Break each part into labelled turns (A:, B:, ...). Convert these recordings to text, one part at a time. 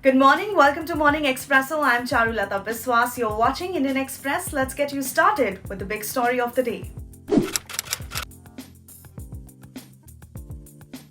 A: Good morning, welcome to Morning Expresso. I'm Charulata Biswas. You're watching Indian Express. Let's get you started with the big story of the day.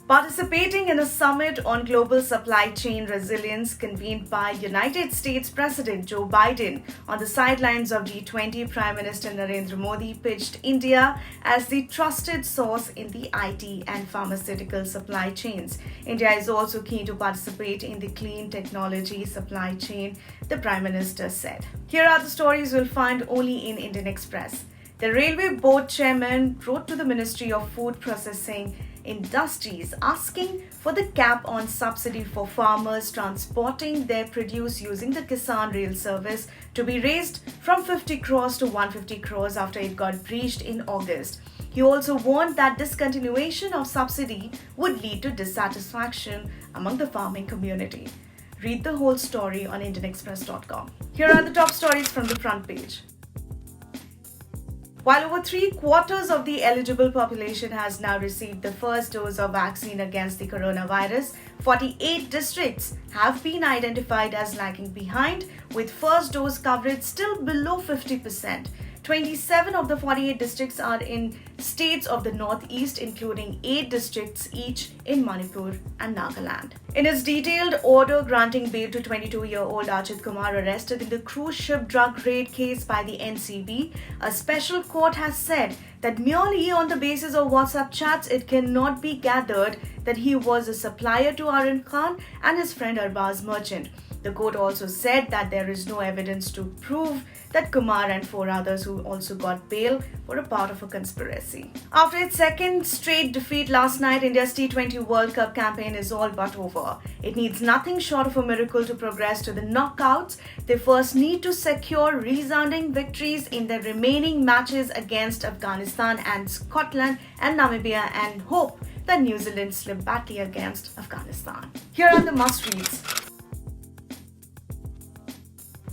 A: Participating in a summit on global supply chain resilience convened by United States President Joe Biden on the sidelines of G20, Prime Minister Narendra Modi pitched India as the trusted source in the IT and pharmaceutical supply chains. India is also keen to participate in the clean technology supply chain, the Prime Minister said. Here are the stories you'll find only in Indian Express. The Railway Board Chairman wrote to the Ministry of Food Processing Industries asking for the cap on subsidy for farmers transporting their produce using the Kisan Rail service to be raised from 50 crores to 150 crores after it got breached in August. He also warned that discontinuation of subsidy would lead to dissatisfaction among the farming community. Read the whole story on IndianExpress.com. Here are the top stories from the front page. While over 3/4 of the eligible population has now received the first dose of vaccine against the coronavirus, 48 districts have been identified as lagging behind, with first dose coverage still below 50%. 27 of the 48 districts are in states of the northeast, including 8 districts each in Manipur and Nagaland. In its detailed order granting bail to 22-year-old Ajit Kumar arrested in the cruise ship drug raid case by the NCB, a special court has said that merely on the basis of WhatsApp chats, it cannot be gathered that he was a supplier to Aryan and his friend Arbaz Merchant. The court also said that there is no evidence to prove that Kumar and 4 others who also got bail were a part of a conspiracy. After its second straight defeat last night, India's T20 World Cup campaign is all but over. It needs nothing short of a miracle to progress to the knockouts. They first need to secure resounding victories in their remaining matches against Afghanistan and Scotland and Namibia, and hope that New Zealand slip badly against Afghanistan. Here are the must-reads.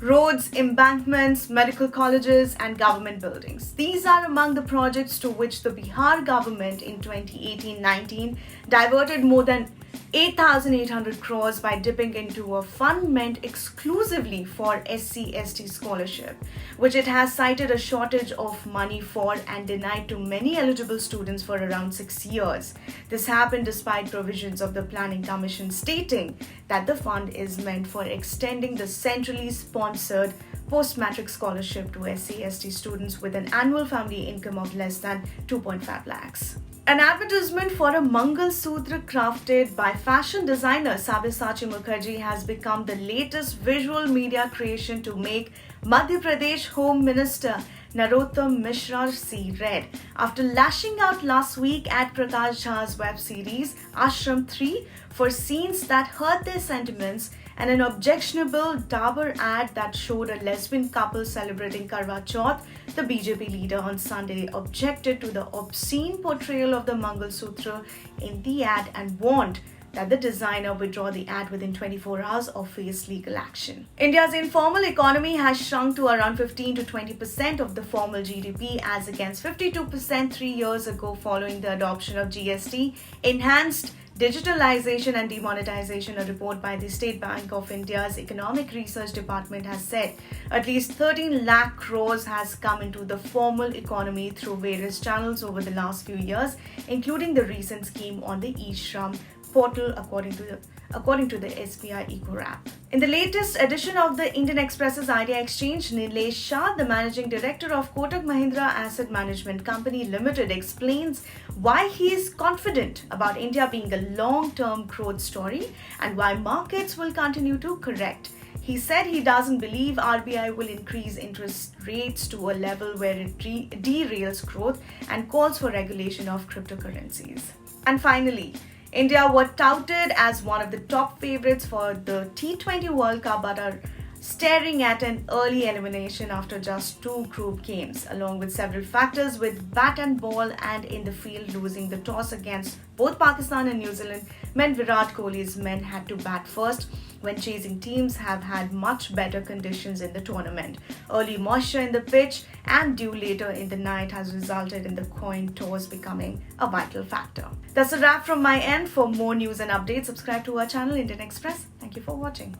A: Roads, embankments, medical colleges, and government buildings. These are among the projects to which the Bihar government in 2018-19 diverted more than 8,800 crores by dipping into a fund meant exclusively for SC/ST scholarship, which it has cited a shortage of money for and denied to many eligible students for around 6 years. This happened despite provisions of the Planning Commission stating that the fund is meant for extending the centrally sponsored post-matric scholarship to SC/ST students with an annual family income of less than 2.5 lakhs. An advertisement for a mangalsutra crafted by fashion designer Sabyasachi has become the latest visual media creation to make Madhya Pradesh Home Minister Narottam Mishra see red after lashing out last week at Prakash Jha's web series Ashram 3 for scenes that hurt their sentiments and an objectionable Dabur ad that showed a lesbian couple celebrating Karwa Chauth. The BJP leader on Sunday objected to the obscene portrayal of the mangalsutra in the ad and warned that the designer withdraw the ad within 24 hours or face legal action. India's informal economy has shrunk to around 15 to 20% of the formal GDP as against 52% 3 years ago following the adoption of GST, enhanced digitalization and demonetization. A report by the State Bank of India's Economic Research Department has said at least 13 lakh crores has come into the formal economy through various channels over the last few years, including the recent scheme on the e-Shram portal, according to the SBI Eco app. In the latest edition of the Indian Express's Idea Exchange, Nilesh Shah, the managing director of Kotak Mahindra Asset Management Company Limited, explains why he is confident about India being a long-term growth story and why markets will continue to correct. He said he doesn't believe RBI will increase interest rates to a level where it derails growth and calls for regulation of cryptocurrencies. And finally, India were touted as one of the top favorites for the T20 World Cup but are staring at an early elimination after just 2 group games, along with several factors with bat and ball and in the field. Losing the toss against both Pakistan and New Zealand meant Virat Kohli's men had to bat first when chasing teams have had much better conditions in the tournament. Early moisture in the pitch and dew later in the night has resulted in the coin toss becoming a vital factor. That's a wrap from my end. For more news and updates, subscribe to our channel Indian Express. Thank you for watching.